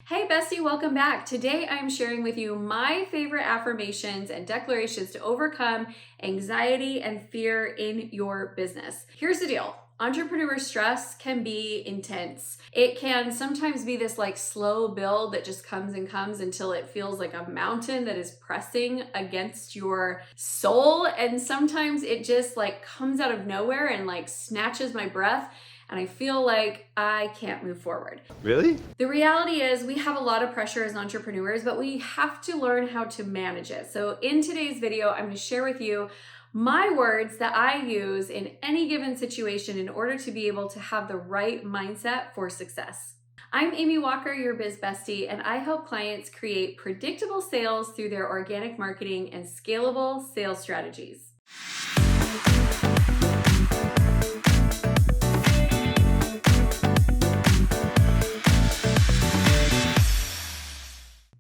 Hey bestie, welcome back. Today I'm sharing with you my favorite affirmations and declarations to overcome anxiety and fear in your business. Here's the deal. Entrepreneur stress can be intense. It can sometimes be this slow build that just comes and comes until it feels like a mountain that is pressing against your soul. And sometimes it just comes out of nowhere and snatches my breath. And I feel like I can't move forward. Really? The reality is we have a lot of pressure as entrepreneurs, but we have to learn how to manage it. So in today's video, I'm going to share with you my words that I use in any given situation in order to be able to have the right mindset for success. I'm Amy Walker, your biz bestie, and I help clients create predictable sales through their organic marketing and scalable sales strategies.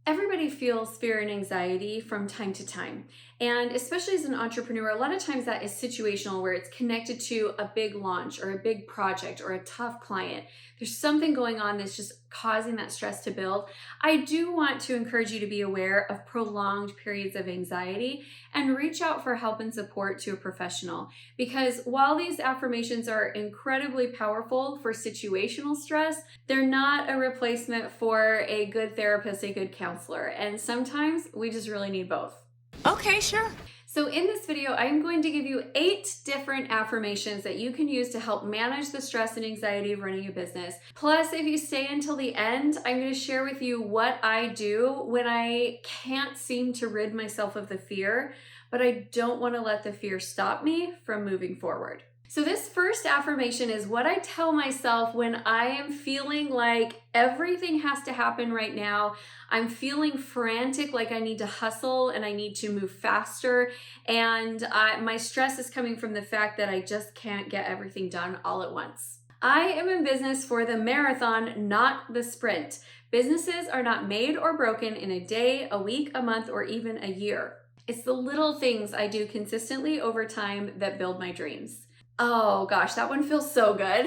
Everybody feels fear and anxiety from time to time. And especially as an entrepreneur, a lot of times that is situational where it's connected to a big launch or a big project or a tough client. There's something going on that's just causing that stress to build. I do want to encourage you to be aware of prolonged periods of anxiety and reach out for help and support to a professional. Because while these affirmations are incredibly powerful for situational stress, they're not a replacement for a good therapist, a good counselor. And sometimes we just really need both. Okay, sure. So in this video, I'm going to give you 8 different affirmations that you can use to help manage the stress and anxiety of running a business. Plus, if you stay until the end, I'm going to share with you what I do when I can't seem to rid myself of the fear, but I don't want to let the fear stop me from moving forward. So this first affirmation is what I tell myself when I am feeling like everything has to happen right now. I'm feeling frantic, like I need to hustle and I need to move faster. And my stress is coming from the fact that I just can't get everything done all at once. I am in business for the marathon, not the sprint. Businesses are not made or broken in a day, a week, a month, or even a year. It's the little things I do consistently over time that build my dreams. Oh gosh, that one feels so good.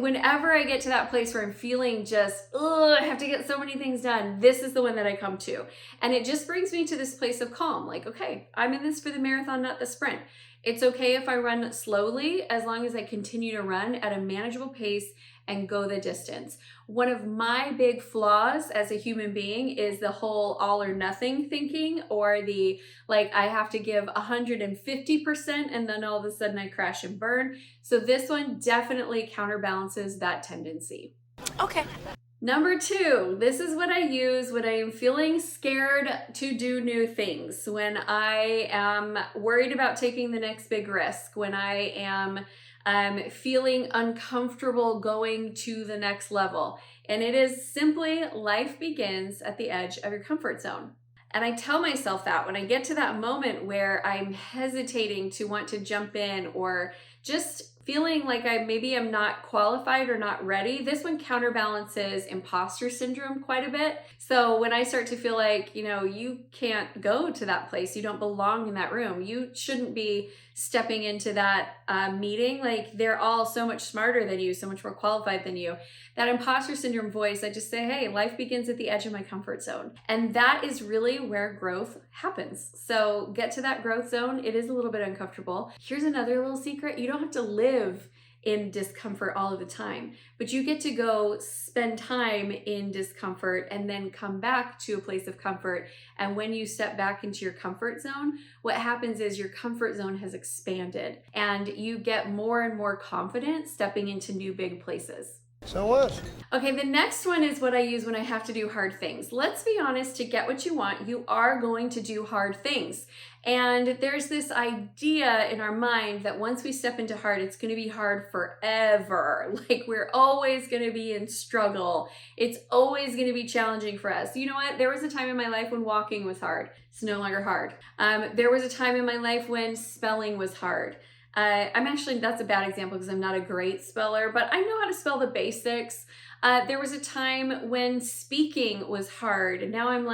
Whenever I get to that place where I'm feeling just, I have to get so many things done, this is the one that I come to. And it just brings me to this place of calm. Like, okay, I'm in this for the marathon, not the sprint. It's okay if I run slowly as long as I continue to run at a manageable pace and go the distance. One of my big flaws as a human being is the whole all or nothing thinking, or the I have to give 150% and then all of a sudden I crash and burn. So this one definitely counterbalances that tendency. Okay. Number 2, this is what I use when I am feeling scared to do new things, when I am worried about taking the next big risk, when I am feeling uncomfortable going to the next level. And it is simply life begins at the edge of your comfort zone. And I tell myself that when I get to that moment where I'm hesitating to want to jump in or just feeling like maybe I'm not qualified or not ready, this one counterbalances imposter syndrome quite a bit. So when I start to feel like, you can't go to that place, you don't belong in that room, you shouldn't be stepping into that meeting, they're all so much smarter than you, so much more qualified than you. That imposter syndrome voice, I just say, hey, life begins at the edge of my comfort zone. And that is really where growth happens. So get to that growth zone. It is a little bit uncomfortable. Here's another little secret. You don't have to live in discomfort all of the time, but you get to go spend time in discomfort and then come back to a place of comfort. And when you step back into your comfort zone, what happens is your comfort zone has expanded and you get more and more confident stepping into new big places. So what? Okay, the next one is what I use when I have to do hard things. Let's be honest, to get what you want, you are going to do hard things. And there's this idea in our mind that once we step into hard, it's going to be hard forever. We're always going to be in struggle. It's always going to be challenging for us. You know what? There was a time in my life when walking was hard. It's no longer hard. There was a time in my life when spelling was hard. That's a bad example because I'm not a great speller, but I know how to spell the basics. There was a time when speaking was hard, and now I'm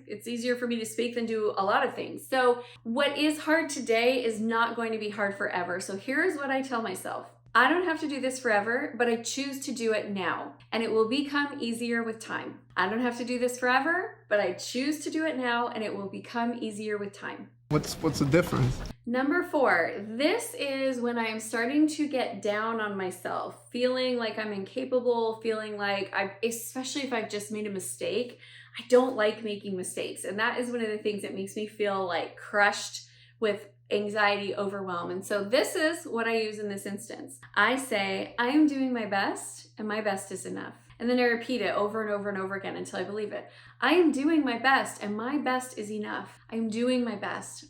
it's easier for me to speak than do a lot of things. So what is hard today is not going to be hard forever. So here's what I tell myself. I don't have to do this forever, but I choose to do it now, and it will become easier with time. I don't have to do this forever, but I choose to do it now, and it will become easier with time. What's the difference? Number 4, this is when I am starting to get down on myself, feeling like I'm incapable, feeling like especially if I've just made a mistake. I don't like making mistakes. And that is one of the things that makes me feel like crushed with anxiety, overwhelm. And so this is what I use in this instance. I say, I am doing my best and my best is enough. And then I repeat it over and over and over again until I believe it. I am doing my best and my best is enough. I am doing my best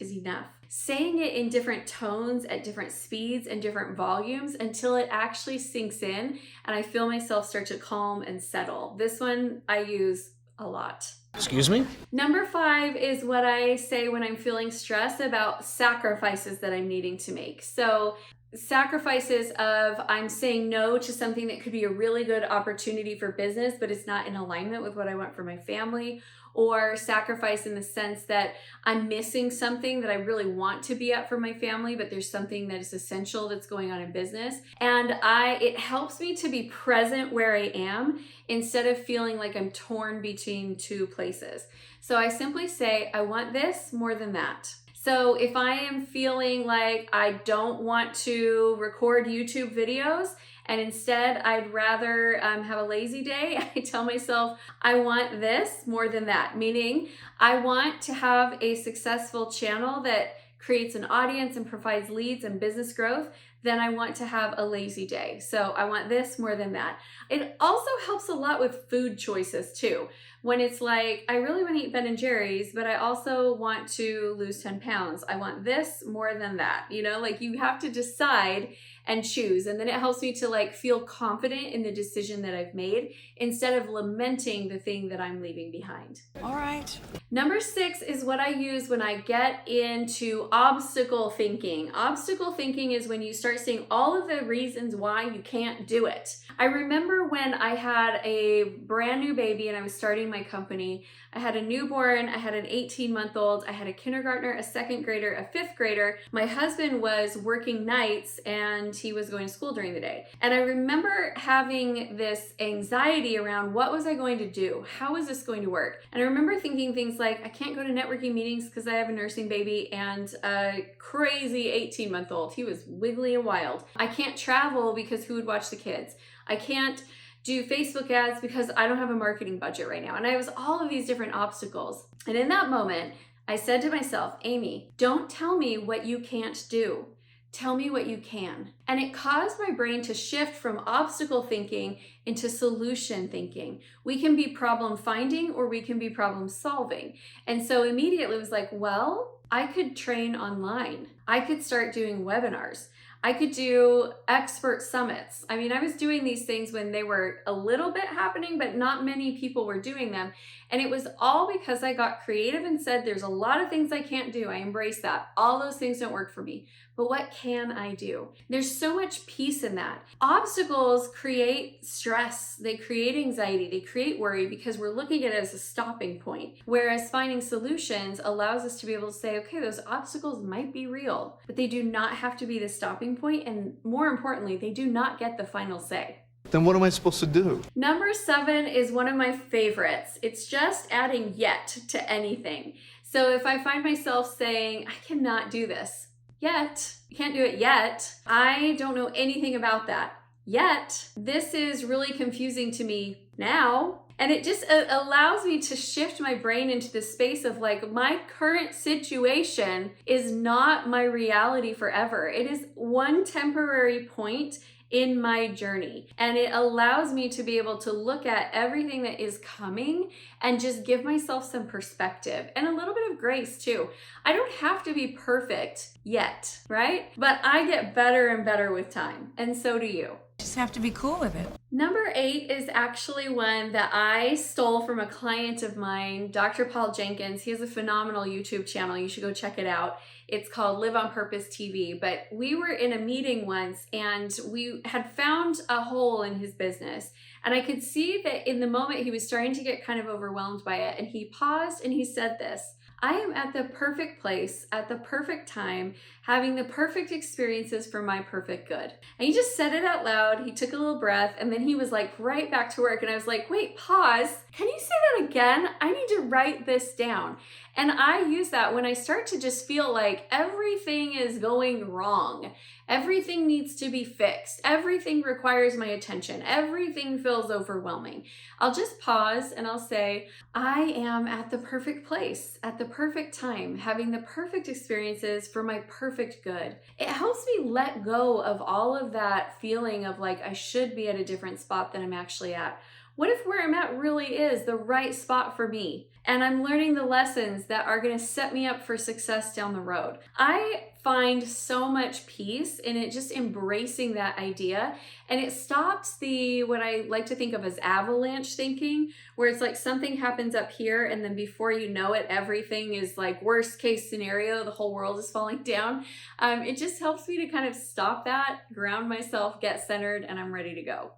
is enough. Saying it in different tones at different speeds and different volumes until it actually sinks in and I feel myself start to calm and settle. This one I use a lot. Excuse me? Number 5 is what I say when I'm feeling stressed about sacrifices that I'm needing to make. So sacrifices of I'm saying no to something that could be a really good opportunity for business, but it's not in alignment with what I want for my family, or sacrifice in the sense that I'm missing something that I really want to be at for my family, but there's something that is essential that's going on in business. And it helps me to be present where I am instead of feeling like I'm torn between two places. So I simply say, I want this more than that. So if I am feeling like I don't want to record YouTube videos and instead I'd rather have a lazy day, I tell myself I want this more than that, meaning I want to have a successful channel that creates an audience and provides leads and business growth. Then I want to have a lazy day. So I want this more than that. It also helps a lot with food choices too. When it's like, I really want to eat Ben & Jerry's, but I also want to lose 10 pounds. I want this more than that. You know, like you have to decide and choose. And then it helps me to like feel confident in the decision that I've made instead of lamenting the thing that I'm leaving behind. All right. Number 6 is what I use when I get into obstacle thinking. Obstacle thinking is when you start seeing all of the reasons why you can't do it. I remember when I had a brand new baby and I was starting my company. I had a newborn, I had an 18-month-old, I had a kindergartner, a second grader, a fifth grader. My husband was working nights and he was going to school during the day. And I remember having this anxiety around what was I going to do? How is this going to work? And I remember thinking things like, I can't go to networking meetings because I have a nursing baby and a crazy 18-month-old. He was wiggly and wild. I can't travel because who would watch the kids? I can't do Facebook ads because I don't have a marketing budget right now. And I was all of these different obstacles. And in that moment, I said to myself, Amy, don't tell me what you can't do. Tell me what you can. And it caused my brain to shift from obstacle thinking into solution thinking. We can be problem finding or we can be problem solving. And so immediately it was like, well, I could train online. I could start doing webinars. I could do expert summits. I mean, I was doing these things when they were a little bit happening, but not many people were doing them. And it was all because I got creative and said, there's a lot of things I can't do. I embrace that. All those things don't work for me. But what can I do? There's so much peace in that. Obstacles create stress. They create anxiety. They create worry because we're looking at it as a stopping point. Whereas finding solutions allows us to be able to say, okay, those obstacles might be real, but they do not have to be the stopping point. And more importantly, they do not get the final say. Then what am I supposed to do? Number 7 is one of my favorites. It's just adding yet to anything. So if I find myself saying, I cannot do this yet, you can't do it yet, I don't know anything about that yet, this is really confusing to me now. And it just allows me to shift my brain into the space of like, my current situation is not my reality forever. It is one temporary point in my journey. And it allows me to be able to look at everything that is coming and just give myself some perspective and a little bit of grace too. I don't have to be perfect yet, right? But I get better and better with time. And so do you. Just have to be cool with it. Number 8 is actually one that I stole from a client of mine, Dr. Paul Jenkins. He has a phenomenal YouTube channel. You should go check it out. It's called Live on Purpose TV. But we were in a meeting once and we had found a hole in his business. And I could see that in the moment he was starting to get kind of overwhelmed by it. And he paused and he said this, I am at the perfect place at the perfect time, having the perfect experiences for my perfect good. And he just said it out loud. He took a little breath and then he was like right back to work. And I was like, wait, pause. Can you say that again? I need to write this down. And I use that when I start to just feel like everything is going wrong. Everything needs to be fixed. Everything requires my attention. Everything feels overwhelming. I'll just pause and I'll say, I am at the perfect place, at the perfect time, having the perfect experiences for my perfect good. It helps me let go of all of that feeling of like I should be at a different spot than I'm actually at. What if where I'm at really is the right spot for me? And I'm learning the lessons that are going to set me up for success down the road. I find so much peace in it, just embracing that idea. And it stops what I like to think of as avalanche thinking, where it's like something happens up here and then before you know it, everything is like worst case scenario, the whole world is falling down. It just helps me to kind of stop that, ground myself, get centered, and I'm ready to go.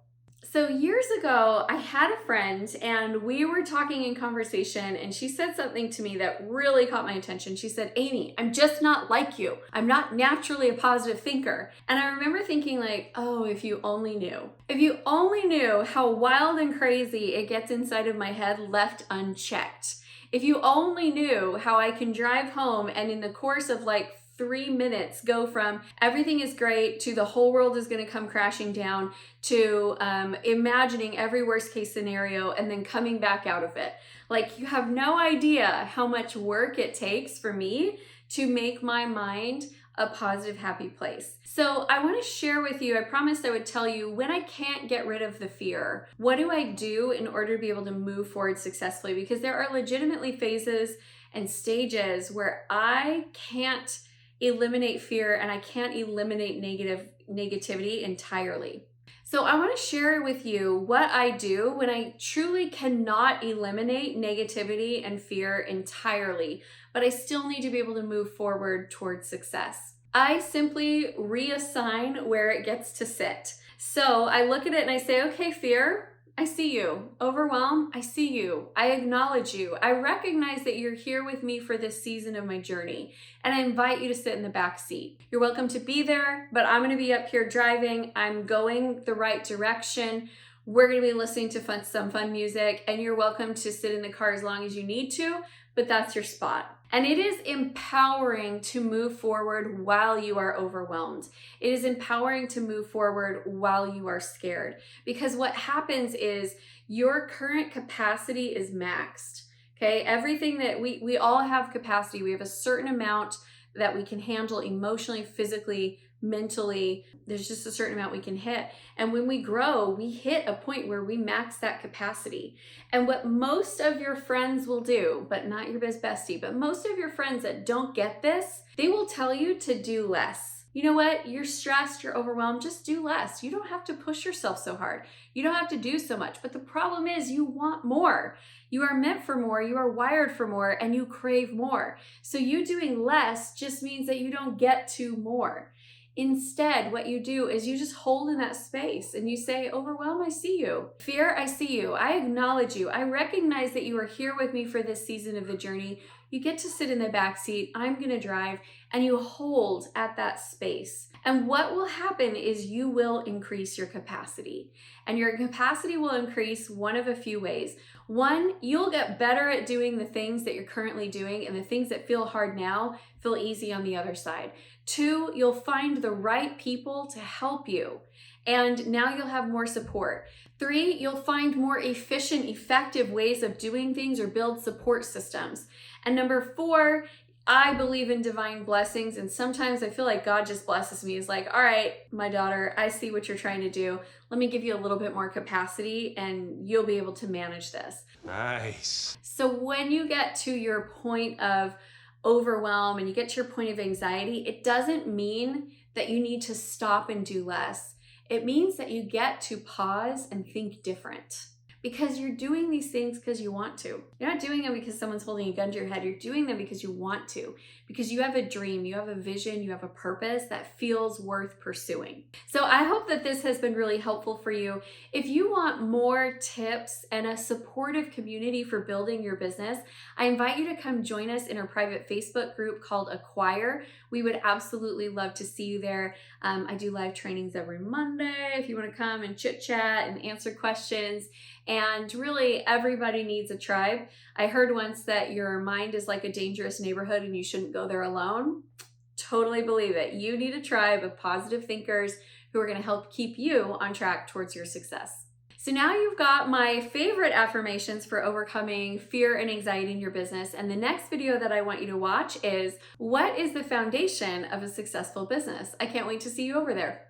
So years ago, I had a friend and we were talking in conversation and she said something to me that really caught my attention. She said, Amy, I'm just not like you. I'm not naturally a positive thinker. And I remember thinking like, oh, if you only knew. If you only knew how wild and crazy it gets inside of my head left unchecked. If you only knew how I can drive home and in the course of like 3 minutes go from everything is great to the whole world is going to come crashing down to imagining every worst case scenario and then coming back out of it. Like you have no idea how much work it takes for me to make my mind a positive, happy place. So I want to share with you, I promised I would tell you when I can't get rid of the fear, what do I do in order to be able to move forward successfully? Because there are legitimately phases and stages where I can't eliminate fear and I can't eliminate negativity entirely. So I want to share with you what I do when I truly cannot eliminate negativity and fear entirely, but I still need to be able to move forward towards success. I simply reassign where it gets to sit. So I look at it and I say, okay, fear, I see you. Overwhelm, I see you. I acknowledge you. I recognize that you're here with me for this season of my journey, and I invite you to sit in the back seat. You're welcome to be there, but I'm going to be up here driving. I'm going the right direction. We're going to be listening to some fun music, and you're welcome to sit in the car as long as you need to, but that's your spot. And it is empowering to move forward while you are overwhelmed. It is empowering to move forward while you are scared. Because what happens is your current capacity is maxed. Okay, everything that we all have capacity. We have a certain amount that we can handle emotionally, physically, mentally. There's just a certain amount we can hit. And when we grow, we hit a point where we max that capacity. And what most of your friends will do, but not your best bestie, but most of your friends that don't get this, they will tell you to do less. You know what? You're stressed, you're overwhelmed, just do less. You don't have to push yourself so hard. You don't have to do so much. But the problem is you want more. You are meant for more, you are wired for more, and you crave more. So you doing less just means that you don't get to more. Instead, what you do is you just hold in that space and you say, overwhelm, I see you. Fear, I see you. I acknowledge you. I recognize that you are here with me for this season of the journey. You get to sit in the back seat. I'm going to drive, and you hold at that space. And what will happen is you will increase your capacity. And your capacity will increase one of a few ways. One, you'll get better at doing the things that you're currently doing, and the things that feel hard now feel easy on the other side. Two, you'll find the right people to help you, and now you'll have more support. Three, you'll find more efficient, effective ways of doing things or build support systems. And number four, I believe in divine blessings, and sometimes I feel like God just blesses me. He's like, all right, my daughter, I see what you're trying to do. Let me give you a little bit more capacity and you'll be able to manage this. Nice. So when you get to your point of overwhelm and you get to your point of anxiety, it doesn't mean that you need to stop and do less. It means that you get to pause and think different. because you're doing these things because you want to. You're not doing them because someone's holding a gun to your head. You're doing them because you want to, because you have a dream, you have a vision, you have a purpose that feels worth pursuing. So I hope that this has been really helpful for you. If you want more tips and a supportive community for building your business, I invite you to come join us in our private Facebook group called Acquire. We would absolutely love to see you there. I do live trainings every Monday if you want to come and chit chat and answer questions. And really, everybody needs a tribe. I heard once that your mind is like a dangerous neighborhood and you shouldn't go there alone. Totally believe it. You need a tribe of positive thinkers who are going to help keep you on track towards your success. So now you've got my favorite affirmations for overcoming fear and anxiety in your business. And the next video that I want you to watch is, what is the foundation of a successful business? I can't wait to see you over there.